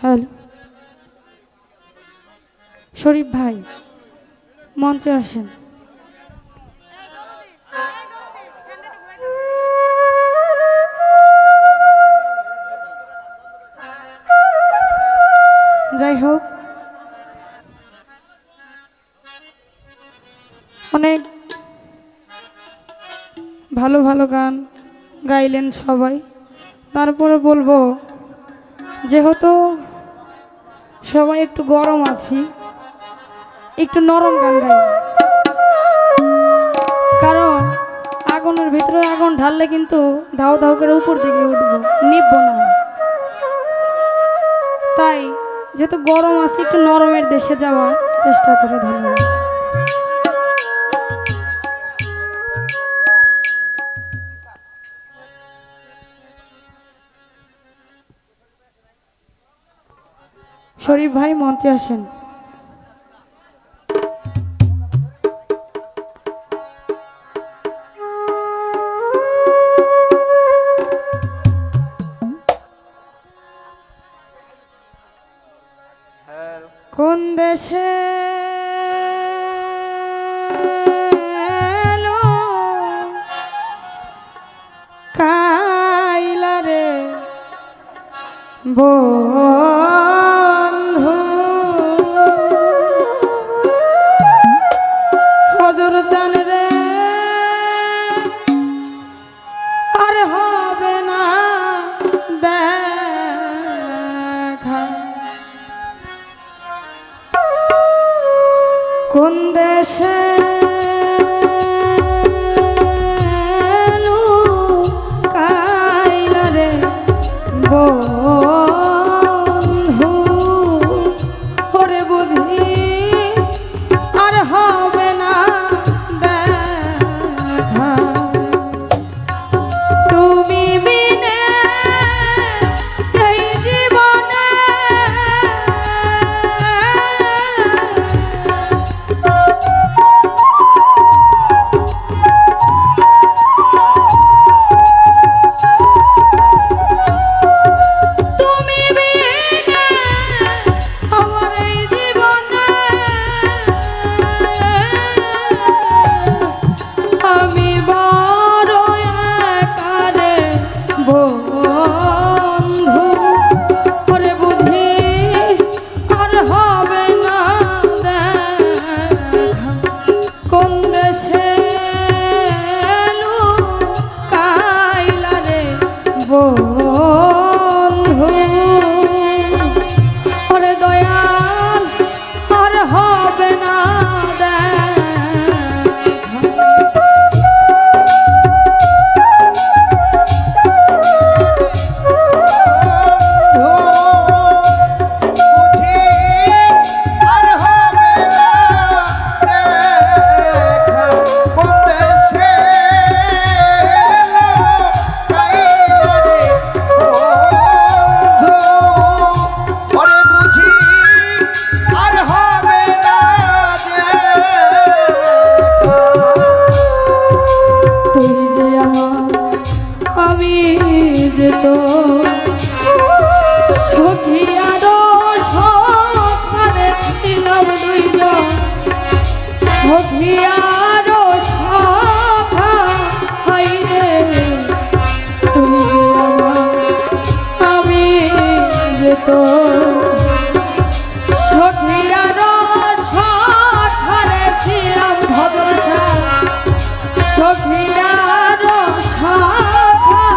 Hello শরীফ ভাই মঞ্চে আসেন। যাই হোক, অনেক ভালো ভালো গান গাইলেন সবাই। তারপরে বলবো, যেহেতু সবাই একটু গরম আছি, একটু নরম গান গাই, কারণ আগুনের ভিতরে আগুন ঢাললে কিন্তু ধাও ধাও করে উপর দিকে উঠবো, নিববো না। তাই যেহেতু গরম আছে, একটু নরমের দেশে যাওয়ার চেষ্টা করে। ধন্যবাদ। শরীফ ভাই মঞ্চে আসেন। কোন দেশে কাইলা রে বন্ধু, ফজর চান রে আর হবে না দেখা। কোন দেশে কাইলা রে বন্ধু, ওরে বুঝি আর হবে না দেখা। তুমি বিনে এই জীবনে তো সখী আরো সখারে দিলাম দুইজন, সখী আরো সখা হাইরে তুই আমি যে তো সখী আরো সখারে ছিলাম ভদ্রসা, সখী আরো সখা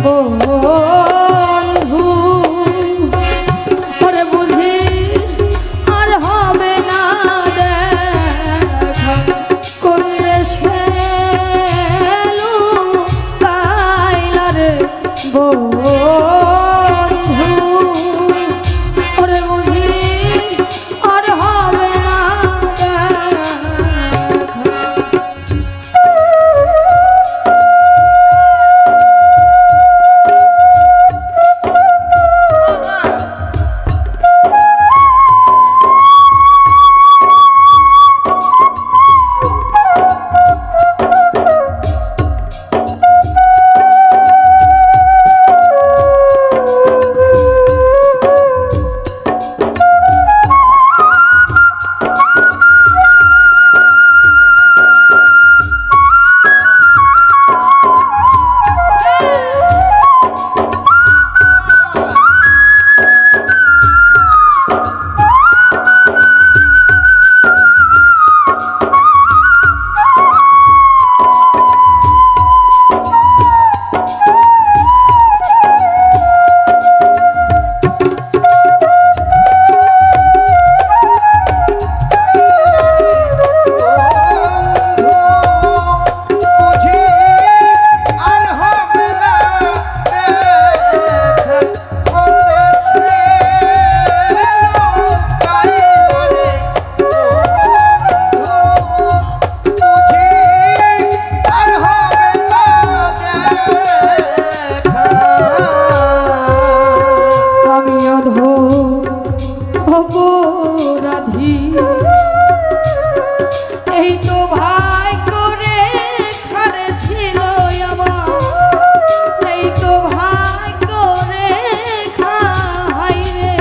বন্ধু ওরে বুঝি আর হবে না দেখা কোন দেশে লুকাইলা রে বন্ধু ওরে বুঝি আর হবে না দেখা অপরাধী এই তো ভাই করে খারে ছিল আমার এই তো ভাই করে খাই রে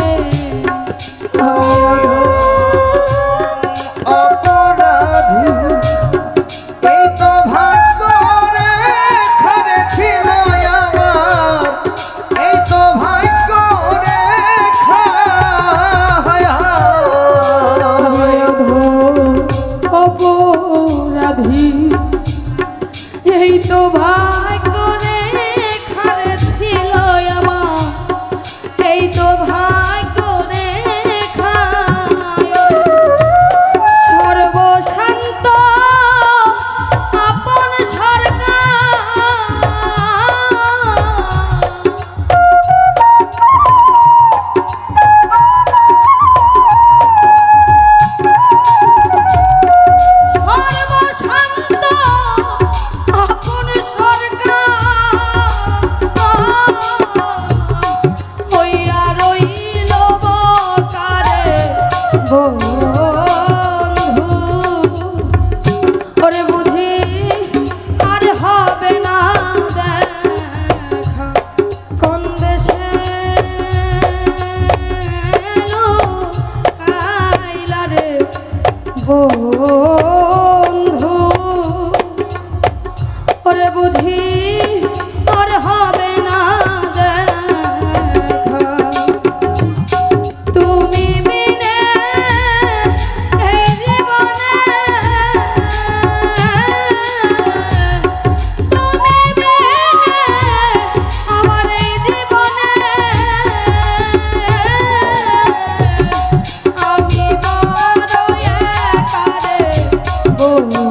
অপরাধী এই তো ভাগ করে খারে ছিল আমার এই তো ভাগ করে অপরাধী এই তো ভাই করে খারে ছিল আমার এই তো ভাই করে খায় সর্বশান্ত আপন সরকার সর্বশান্ত আপন সরকার হইয়া রইল বকারে বন্ধু ওরে বুঝি আর হবে না দেখা কোন দেশে লুকাইলা রে বন্ধু ওরে বুঝি আর হবে না দেখা তুমি বিনে এই জীবনে তুমি বিনে আমার এই জীবনে আমি বড় একা রে বন্ধু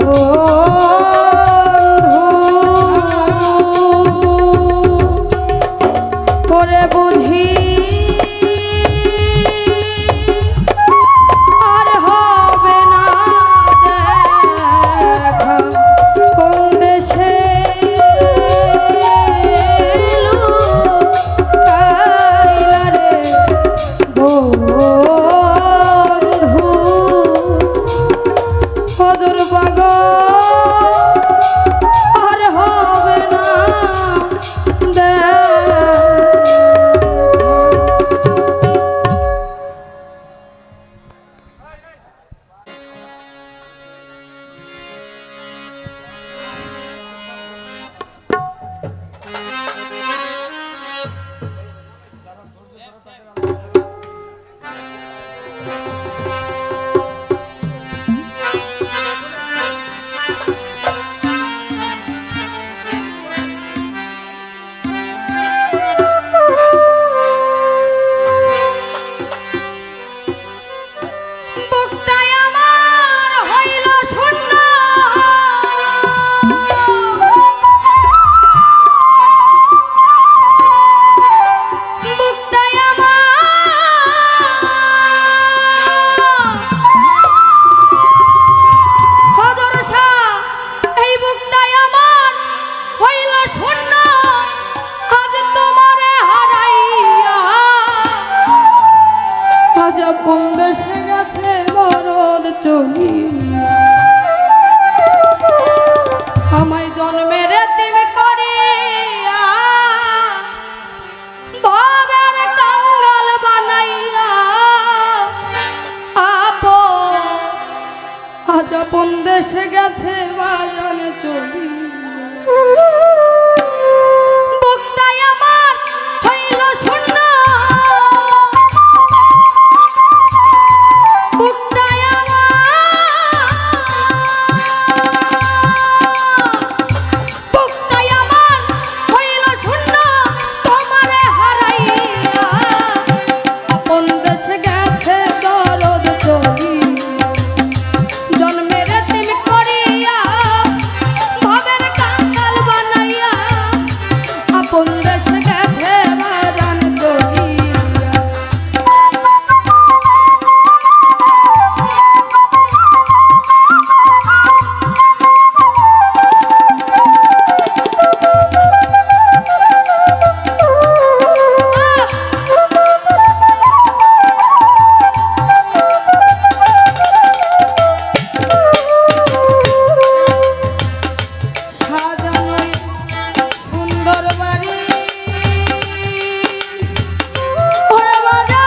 আপন দেশে গেছে বরদ চলি আমায় জন্মের তুমি করিয়া ভবের কাঙ্গাল বানাইয়া আজ আপন দেশে গেছে বাজান চলি বুকটাই আমার হইল শূন্য বুকটাই আমার হইল শূন্য তোমারে হারাইয়া আপন দেশে গেছে দরদ চলি জন্মের তুমি করিয়া ভবের কাঙ্গাল বানাইয়া আপন দেশে গেছে বাজান চলিয়া সাজানোই সুন্দর বাড়ি ওরে বাজা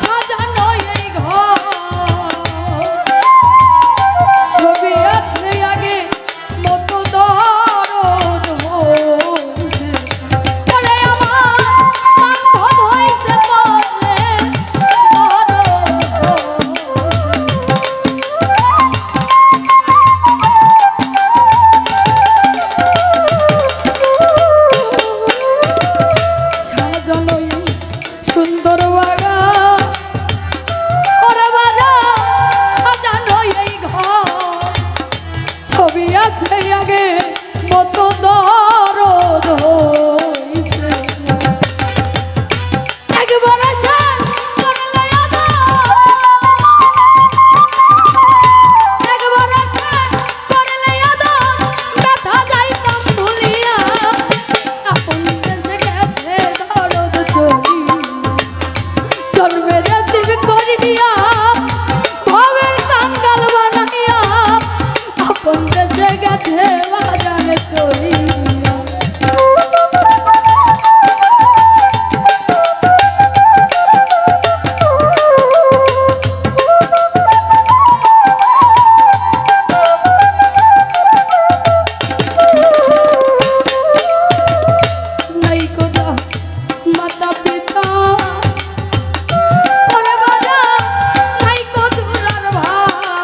সাজানোই এই ঘর ছবি আছে আগে মতো দরদ হইছে ওরে আমার বান্ধব হইছে পরে দরদ সাজানোই সুন্দর বাগা ওরে বাজা সাজানোই এই ঘর ছবি আছে আগে মতো দরদ হইছে একবার আসা করলে একবার আসা করলে ব্যথা যাইতাম ভুলিয়া আপন দেশে গেছে দরদ চলি জন্মের তুমি করিয়া ভবের কাঙ্গাল বানাইয়া আপন দেশে গেছে বাজান চলিয়া নাই কোদা মাতা পিতা ওরে বাজা নাই কদুরার ভাই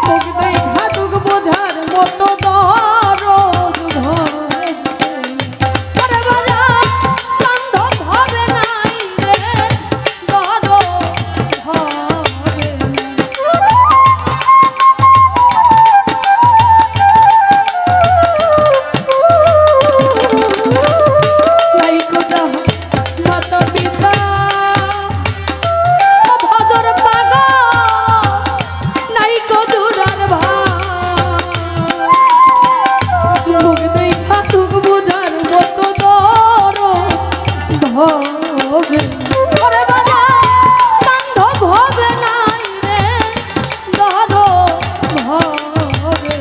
মুখ দেখা দুঃখ বোঝার মতো দরদ ভয় ওরে বাজা বান্ধব হবে নাই রে দরদ হবে নাই কোদা মাতা পিতা ভদর পাগল নাই কদুরার ভাই মুখ দেখা তুক বুঝার মতো দরদ হবে ওরে বাজা বান্ধব হবে নাই রে দরদ হবে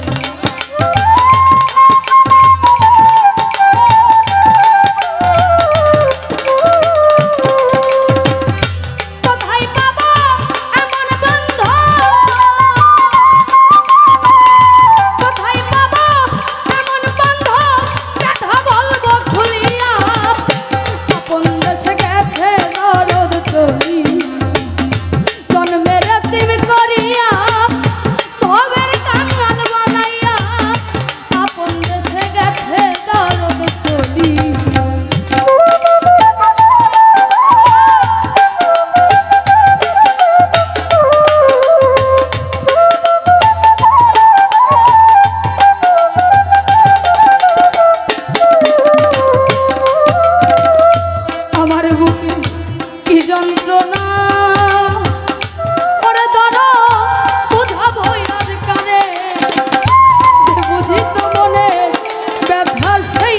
কোথায় পাবো এমন বন্ধু কোথায় পাবো এমন বন্ধু কথা বলবো খুলিয়া আপন দেশে গেছে দরদ চলি জন্মের তুমি করিয়া ভবের কাঙ্গাল বানাইয়া আপন দেশে গেছে দরদ চলি আমার বুকে কি যন্ত্রণা ওরে দর বুঝাবো আজ কানে যে বুঝি তো মনে ব্যথা সেই